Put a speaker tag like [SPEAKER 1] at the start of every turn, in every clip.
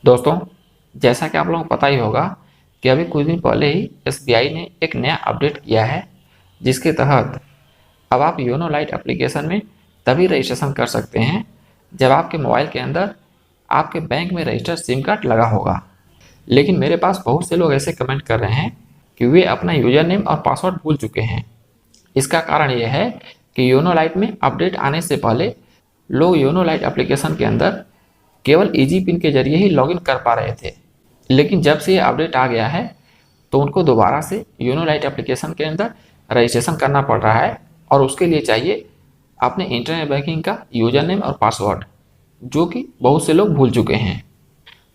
[SPEAKER 1] दोस्तों, जैसा कि आप लोगों को पता ही होगा कि अभी कुछ दिन पहले ही एसबीआई ने एक नया अपडेट किया है, जिसके तहत अब आप योनो लाइट एप्लीकेशन में तभी रजिस्ट्रेशन कर सकते हैं जब आपके मोबाइल के अंदर आपके बैंक में रजिस्टर्ड सिम कार्ड लगा होगा। लेकिन मेरे पास बहुत से लोग ऐसे कमेंट कर रहे हैं कि वे अपना यूजर नेम और पासवर्ड भूल चुके हैं। इसका कारण यह है कि योनो लाइट में अपडेट आने से पहले लोग योनो लाइट एप्लीकेशन के अंदर केवल इजी पिन के जरिए ही लॉगिन कर पा रहे थे। लेकिन जब से ये अपडेट आ गया है तो उनको दोबारा से योनो लाइट एप्लीकेशन के अंदर रजिस्ट्रेशन करना पड़ रहा है, और उसके लिए चाहिए अपने इंटरनेट बैंकिंग का यूजर नेम और पासवर्ड, जो कि बहुत से लोग भूल चुके हैं।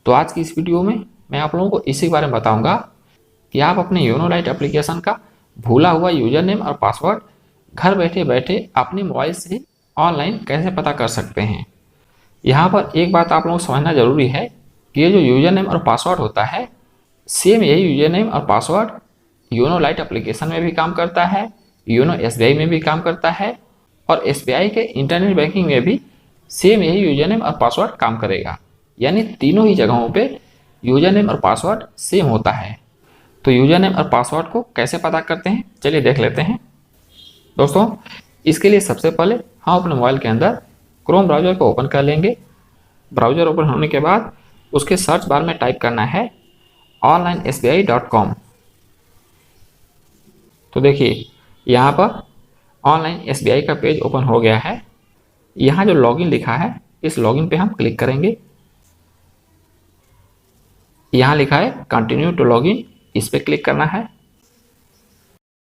[SPEAKER 1] तो आज की इस वीडियो में मैं आप लोगों को इसी के बारे में बताऊंगा कि आप अपने योनो लाइट एप्लीकेशन का भूला हुआ यूजर नेम और पासवर्ड घर बैठे बैठे अपने मोबाइल से ऑनलाइन कैसे पता कर सकते हैं। यहाँ पर एक बात आप लोगों को समझना जरूरी है कि ये जो यूजर नेम और पासवर्ड होता है, सेम यही यूजर नेम और पासवर्ड योनो लाइट एप्लीकेशन में भी काम करता है, योनो एसबीआई में भी काम करता है, और एसबीआई के इंटरनेट बैंकिंग में भी सेम यही यूजर नेम और पासवर्ड काम करेगा। यानी तीनों ही जगहों पे यूजर नेम और पासवर्ड सेम होता है। तो यूजर नेम और पासवर्ड को कैसे पता करते हैं, चलिए देख लेते हैं। दोस्तों, इसके लिए सबसे पहले हम अपने मोबाइल के अंदर क्रोम ब्राउज़र को ओपन कर लेंगे। ब्राउज़र ओपन होने के बाद उसके सर्च बार में टाइप करना है onlinesbi.com। तो देखिए यहाँ पर ऑनलाइन एसबीआई का पेज ओपन हो गया है। यहाँ जो लॉगिन लिखा है, इस लॉगिन पे हम क्लिक करेंगे। यहाँ लिखा है कंटिन्यू टू लॉगिन, इस पे क्लिक करना है।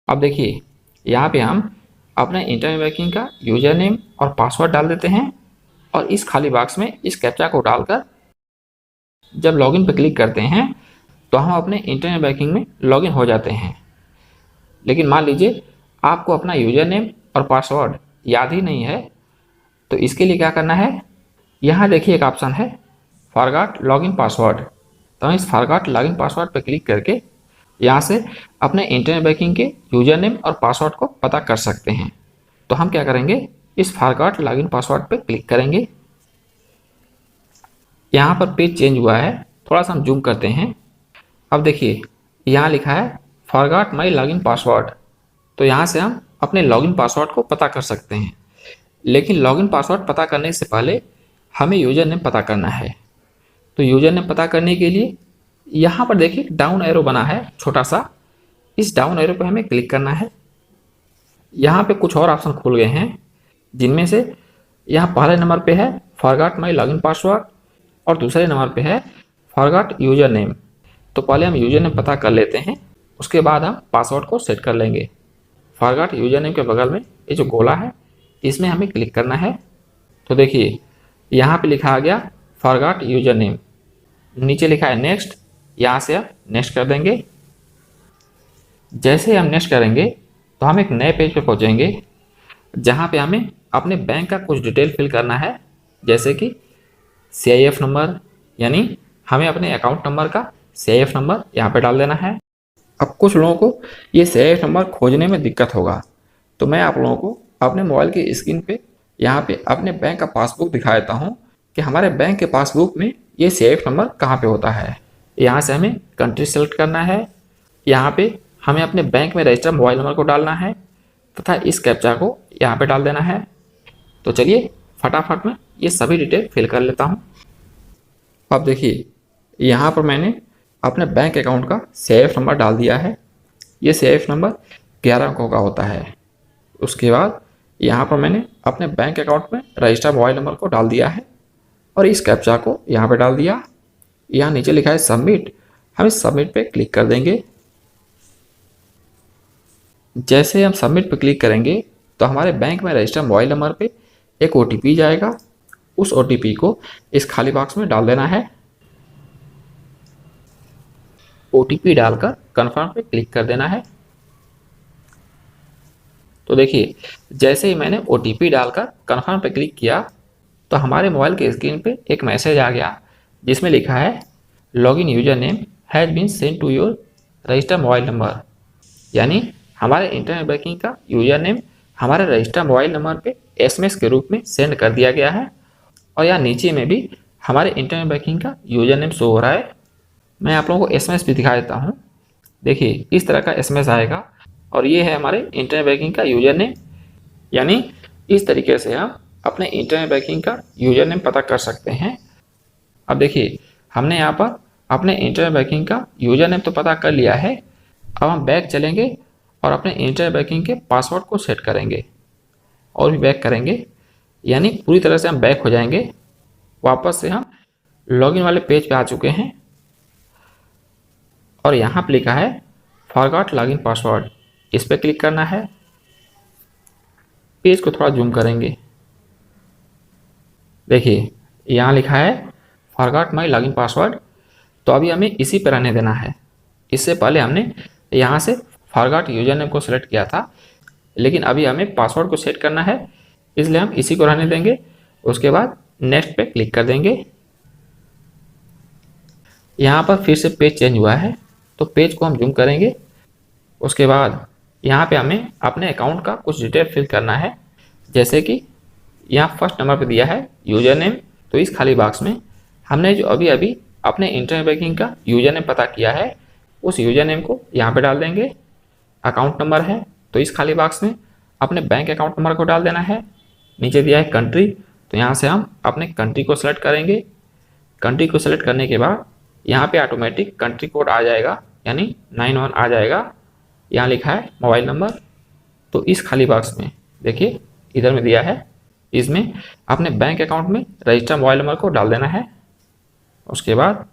[SPEAKER 1] अब देखिए यहाँ पे हम अपने इंटरनेट बैंकिंग का यूजर नेम और पासवर्ड डाल देते हैं, और इस खाली बॉक्स में इस कैप्चा को डालकर जब लॉगिन पे क्लिक करते हैं तो हम अपने इंटरनेट बैंकिंग में लॉगिन हो जाते हैं। लेकिन मान लीजिए आपको अपना यूजर नेम और पासवर्ड याद ही नहीं है, तो इसके लिए क्या करना है, यहाँ देखिए एक ऑप्शन है फॉरगॉट लॉगिन पासवर्ड। तो हम इस फॉरगॉट लॉगिन पासवर्ड पर क्लिक करके यहाँ से अपने इंटरनेट बैंकिंग के यूजर नेम और पासवर्ड को पता कर सकते हैं। तो हम क्या करेंगे, इस फॉरगॉट लॉगिन पासवर्ड पर क्लिक करेंगे। यहाँ पर पेज चेंज हुआ है, थोड़ा सा हम जूम करते हैं। अब देखिए यहाँ लिखा है फॉरगॉट माई लॉगिन पासवर्ड। तो यहाँ से हम अपने लॉगिन पासवर्ड को पता कर सकते हैं। लेकिन लॉगिन पासवर्ड पता करने से पहले हमें यूजर नेम पता करना है। तो यूजर नेम पता करने के लिए यहाँ पर देखिए डाउन एरो बना है छोटा सा, इस डाउन एरो पे हमें क्लिक करना है। यहाँ पे कुछ और ऑप्शन खुल गए हैं, जिनमें से यहाँ पहले नंबर पे है फॉरगॉट माई लॉगिन पासवर्ड और दूसरे नंबर पे है फॉरगॉट यूजर नेम। तो पहले हम यूजर नेम पता कर लेते हैं, उसके बाद हम पासवर्ड को सेट कर लेंगे। फॉरगॉट यूजर नेम के बगल में ये जो गोला है, इसमें हमें क्लिक करना है। तो देखिए यहाँ पे लिखा आ गया फॉरगॉट यूजर नेम, नीचे लिखा है नेक्स्ट, यहाँ से आप नेक्स्ट कर देंगे। जैसे हम नेक्स्ट करेंगे तो हम एक नए पेज पे पहुँचेंगे, जहाँ पे हमें अपने बैंक का कुछ डिटेल फिल करना है, जैसे कि CIF नंबर, यानी हमें अपने अकाउंट नंबर का CIF नंबर यहाँ पे डाल देना है। अब कुछ लोगों को ये CIF नंबर खोजने में दिक्कत होगा, तो मैं आप लोगों को अपने मोबाइल की स्क्रीन पे यहाँ पे अपने बैंक का पासबुक दिखा देता हूँ कि हमारे बैंक के पासबुक में ये CIF नंबर कहाँ पे होता है। यहाँ से हमें कंट्री सेलेक्ट करना है, यहाँ पे हमें अपने बैंक में रजिस्टर्ड मोबाइल नंबर को डालना है तथा इस कैप्चा को यहाँ पे डाल देना है। तो चलिए फटाफट में ये सभी डिटेल फिल कर लेता हूँ। अब देखिए यहाँ पर मैंने अपने बैंक अकाउंट का CIF नंबर डाल दिया है। ये CIF नंबर 11 अंकों का होता है। उसके बाद यहाँ पर मैंने अपने बैंक अकाउंट में रजिस्टर्ड मोबाइल नंबर को डाल दिया है और इस कैप्चा को यहाँ पे डाल दिया। यहाँ नीचे लिखा है सबमिट, हम इस सबमिट पे क्लिक कर देंगे। जैसे हम सबमिट पे क्लिक करेंगे तो हमारे बैंक में रजिस्टर्ड मोबाइल नंबर पे एक OTP जाएगा। उस OTP को इस खाली बॉक्स में डाल देना है। OTP डालकर कन्फर्म पे क्लिक कर देना है। तो देखिए जैसे ही मैंने OTP डालकर कन्फर्म पे क्लिक किया तो हमारे मोबाइल के स्क्रीन पे एक मैसेज आ गया, जिसमें लिखा है login user name has been send to your registered mobile number. यानी हमारे इंटरनेट बैंकिंग का यूजर नेम हमारे रजिस्टर्ड मोबाइल नंबर पे SMS के रूप में सेंड कर दिया गया है। और यहाँ नीचे में भी हमारे इंटरनेट बैंकिंग का यूजर नेम शो हो रहा है। मैं आप लोगों को एसएमएस भी दिखा देता हूँ। देखिए इस तरह का एसएमएस आएगा और ये है हमारे इंटरनेट बैंकिंग का यूजर नेम। यानी इस तरीके से हम अपने इंटरनेट बैंकिंग का यूजर नेम पता कर सकते हैं। अब देखिए हमने यहाँ पर अपने इंटरनेट बैंकिंग का यूजर नेम तो पता कर लिया है। अब हम बैक चलेंगे और अपने इंटरनेट बैंकिंग के पासवर्ड को सेट करेंगे और भी बैक करेंगे, यानी पूरी तरह से हम बैक हो जाएंगे। वापस से हम लॉगिन वाले पेज पे आ चुके हैं और यहाँ पे लिखा है फॉरगॉट लॉगिन पासवर्ड, इस पर क्लिक करना है। पेज को थोड़ा जूम करेंगे, देखिए यहाँ लिखा है फॉरगॉट माई लॉगिन पासवर्ड। तो अभी हमें इसी पर रहने देना है। इससे पहले हमने यहाँ से फॉरगॉट यूजर नेम को सेलेक्ट किया था, लेकिन अभी हमें पासवर्ड को सेट करना है, इसलिए हम इसी को रहने देंगे। उसके बाद नेक्स्ट पे क्लिक कर देंगे। यहाँ पर फिर से पेज चेंज हुआ है, तो पेज को हम जूम करेंगे। उसके बाद यहाँ पे हमें अपने अकाउंट का कुछ डिटेल फिल करना है, जैसे कि यहाँ फर्स्ट नंबर पे दिया है यूजर नेम। तो इस खाली बॉक्स में हमने जो अभी अभी अपने इंटरनेट बैंकिंग का यूजर नेम पता किया है, उस यूजर नेम को यहाँ पे डाल देंगे। अकाउंट नंबर है तो इस खाली बॉक्स में अपने बैंक अकाउंट नंबर को डाल देना है। नीचे दिया है कंट्री, तो यहाँ से हम अपने कंट्री को सेलेक्ट करेंगे। कंट्री को सेलेक्ट करने के बाद यहाँ पे ऑटोमेटिक कंट्री कोड आ जाएगा, यानी 91 आ जाएगा। यहाँ लिखा है मोबाइल नंबर, तो इस खाली बॉक्स में देखिए इधर में दिया है, इसमें अपने बैंक अकाउंट में रजिस्टर्ड मोबाइल नंबर को डाल देना है। उसके बाद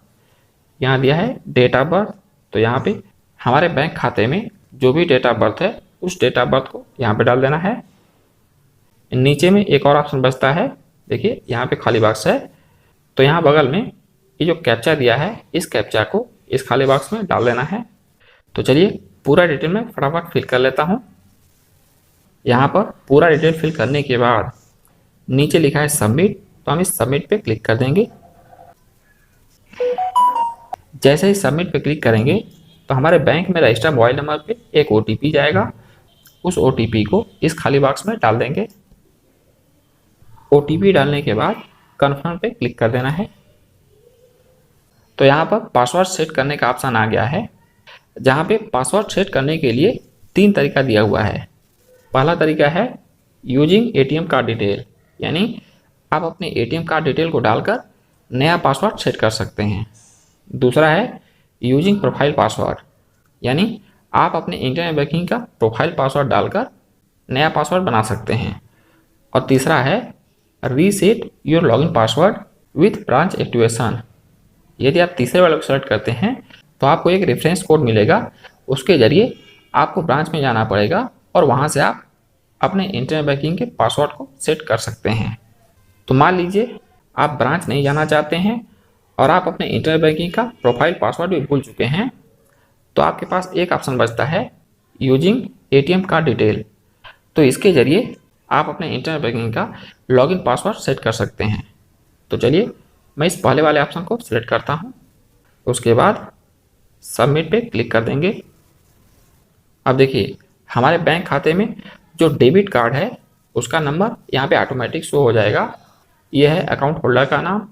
[SPEAKER 1] यहाँ दिया है डेट ऑफ बर्थ, तो यहाँ पे हमारे बैंक खाते में जो भी डेट ऑफ बर्थ है उस डेट ऑफ बर्थ को यहाँ पे डाल देना है। नीचे में एक और ऑप्शन बचता है, देखिए यहाँ पे खाली बॉक्स है, तो यहाँ बगल में ये जो कैप्चा दिया है इस कैप्चा को इस खाली बॉक्स में डाल देना है। तो चलिए पूरा डिटेल में फटाफट फिल कर लेता हूँ। यहाँ पर पूरा डिटेल फिल करने के बाद नीचे लिखा है सबमिट, तो हम इस सबमिट पे क्लिक कर देंगे। जैसे ही सबमिट पे क्लिक करेंगे तो हमारे बैंक में रजिस्टर्ड मोबाइल नंबर पे एक OTP जाएगा, उस OTP को इस खाली बॉक्स में डाल देंगे। OTP डालने के बाद कन्फर्म पे क्लिक कर देना है। तो यहाँ पर पासवर्ड सेट करने का ऑप्शन आ गया है, जहाँ पे पासवर्ड सेट करने के लिए 3 तरीका दिया हुआ है। पहला तरीका है यूजिंग ATM कार्ड डिटेल, यानी आप अपने ATM कार्ड डिटेल को डालकर नया पासवर्ड सेट कर सकते हैं। दूसरा है यूजिंग प्रोफाइल पासवर्ड, यानी आप अपने इंटरनेट बैंकिंग का प्रोफाइल पासवर्ड डालकर नया पासवर्ड बना सकते हैं। और तीसरा है reset your login password with branch activation. यदि आप तीसरे वाले को सेलेक्ट करते हैं तो आपको एक रेफरेंस कोड मिलेगा, उसके जरिए आपको ब्रांच में जाना पड़ेगा और वहाँ से आप अपने इंटरनेट बैंकिंग के पासवर्ड को सेट कर सकते हैं। तो मान लीजिए आप ब्रांच नहीं जाना चाहते हैं और आप अपने इंटरनेट बैंकिंग का प्रोफाइल पासवर्ड भी भूल चुके हैं, तो आपके पास एक ऑप्शन बचता है यूजिंग ATM कार्ड डिटेल। तो इसके जरिए आप अपने इंटरनेट बैंकिंग का लॉगिन पासवर्ड सेट कर सकते हैं। तो चलिए मैं इस पहले वाले ऑप्शन को सिलेक्ट करता हूँ, उसके बाद सबमिट पे क्लिक कर देंगे। अब देखिए हमारे बैंक खाते में जो डेबिट कार्ड है उसका नंबर यहाँ पे ऑटोमेटिक शो हो जाएगा। यह है अकाउंट होल्डर का नाम,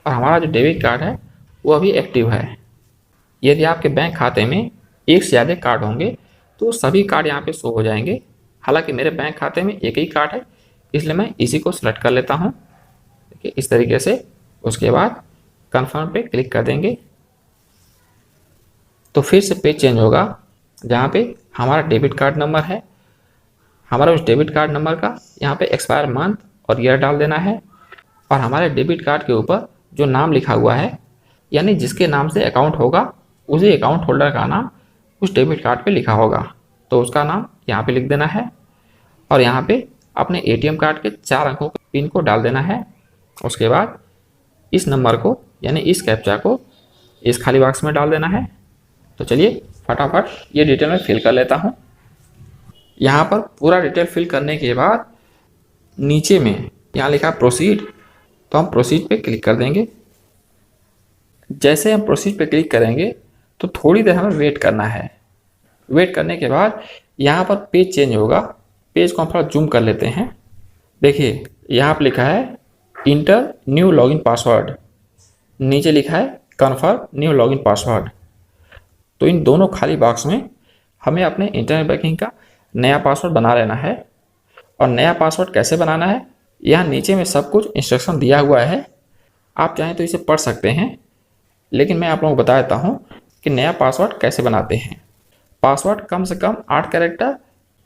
[SPEAKER 1] और हमारा जो डेबिट कार्ड है वो अभी एक्टिव है। यदि आपके बैंक खाते में एक से ज़्यादा कार्ड होंगे तो सभी कार्ड यहाँ पे शो हो जाएंगे। हालांकि मेरे बैंक खाते में एक ही कार्ड है, इसलिए मैं इसी को सिलेक्ट कर लेता हूँ। देखिए इस तरीके से। उसके बाद कन्फर्म पे क्लिक कर देंगे, तो फिर से पेज चेंज होगा, जहाँ पे हमारा डेबिट कार्ड नंबर है। हमारा उस डेबिट कार्ड नंबर का यहाँ पे एक्सपायर मंथ और ईयर डाल देना है, और हमारे डेबिट कार्ड के ऊपर जो नाम लिखा हुआ है, यानी जिसके नाम से अकाउंट होगा उसी अकाउंट होल्डर का नाम उस डेबिट कार्ड पे लिखा होगा, तो उसका नाम यहाँ पे लिख देना है। और यहाँ पे अपने ATM कार्ड के 4 अंकों के पिन को डाल देना है। उसके बाद इस नंबर को यानी इस कैप्चा को इस खाली बॉक्स में डाल देना है। तो चलिए फटाफट ये डिटेल में फिल कर लेता हूँ। यहाँ पर पूरा डिटेल फिल करने के बाद नीचे में यहाँ लिखा प्रोसीड, तो हम प्रोसीड पे क्लिक कर देंगे। जैसे हम प्रोसीड पे क्लिक करेंगे तो थोड़ी देर हमें वेट करना है। वेट करने के बाद यहाँ पर पेज चेंज होगा। पेज को हम थोड़ा जूम कर लेते हैं। देखिए यहाँ पर लिखा है इंटर न्यू लॉगिन पासवर्ड, नीचे लिखा है कन्फर्म न्यू लॉगिन पासवर्ड। तो इन दोनों खाली बॉक्स में हमें अपने इंटरनेट बैंकिंग का नया पासवर्ड बना लेना है। और नया पासवर्ड कैसे बनाना है, यहाँ नीचे में सब कुछ इंस्ट्रक्शन दिया हुआ है, आप चाहें तो इसे पढ़ सकते हैं, लेकिन मैं आप लोगों को बता देता हूँ कि नया पासवर्ड कैसे बनाते हैं। पासवर्ड कम से कम 8 कैरेक्टर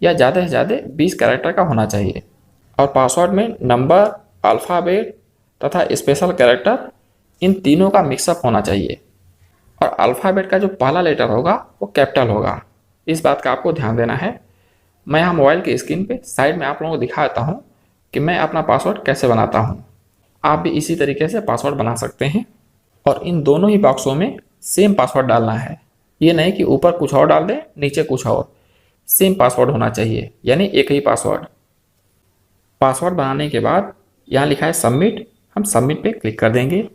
[SPEAKER 1] या ज़्यादा से ज़्यादा 20 कैरेक्टर का होना चाहिए। और पासवर्ड में नंबर, अल्फ़ाबेट तथा स्पेशल कैरेक्टर, इन तीनों का मिक्सअप होना चाहिए। और अल्फ़ाबेट का जो पहला लेटर होगा वो कैपिटल होगा, इस बात का आपको ध्यान देना है। मैं यहाँ मोबाइल की स्क्रीन पे साइड में आप लोगों को दिखा देता हूँ कि मैं अपना पासवर्ड कैसे बनाता हूँ। आप भी इसी तरीके से पासवर्ड बना सकते हैं। और इन दोनों ही बॉक्सों में सेम पासवर्ड डालना है, ये नहीं कि ऊपर कुछ और डाल दें नीचे कुछ और। सेम पासवर्ड होना चाहिए, यानी एक ही पासवर्ड। पासवर्ड बनाने के बाद यहाँ लिखा है सबमिट, हम सबमिट पे क्लिक कर देंगे।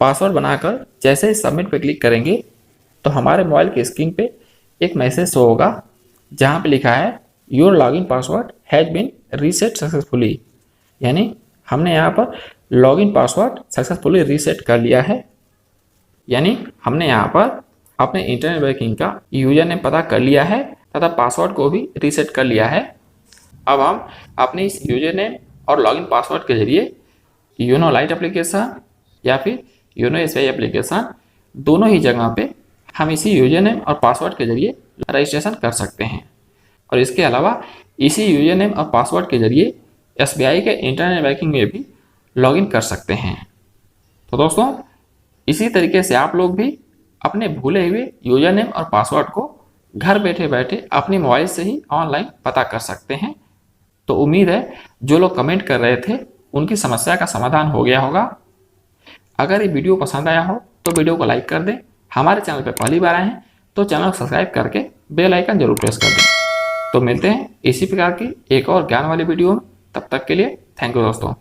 [SPEAKER 1] पासवर्ड बनाकर जैसे ही सबमिट पे क्लिक करेंगे तो हमारे मोबाइल की स्क्रीन पे एक मैसेज शो होगा जहाँ पे लिखा है your login password has been reset successfully, यानी हमने यहाँ पर लॉगिन पासवर्ड सक्सेसफुली रीसेट कर लिया है। यानी हमने यहाँ पर अपने इंटरनेट बैंकिंग का यूजर नेम पता कर लिया है तथा पासवर्ड को भी रीसेट कर लिया है। अब हम अपने इस यूजर नेम और लॉगिन पासवर्ड के जरिए योनो लाइट एप्लीकेशन या फिर योनो एसबीआई एप्लीकेशन, दोनों ही जगह पे हम इसी यूजर नेम और पासवर्ड के जरिए रजिस्ट्रेशन कर सकते हैं। और इसके अलावा इसी यूजर नेम और पासवर्ड के जरिए एसबीआई के इंटरनेट बैंकिंग में भी लॉगिन कर सकते हैं। तो दोस्तों, इसी तरीके से आप लोग भी अपने भूले हुए यूजर नेम और पासवर्ड को घर बैठे बैठे अपने मोबाइल से ही ऑनलाइन पता कर सकते हैं। तो उम्मीद है जो लोग कमेंट कर रहे थे उनकी समस्या का समाधान हो गया होगा। अगर ये वीडियो पसंद आया हो तो वीडियो को लाइक कर दें। हमारे चैनल पर पहली बार आए हैं तो चैनल को सब्सक्राइब करके बेल आइकन जरूर प्रेस कर दें। तो मिलते हैं इसी प्रकार की एक और ज्ञान वाली वीडियो में, तब तक के लिए थैंक यू दोस्तों।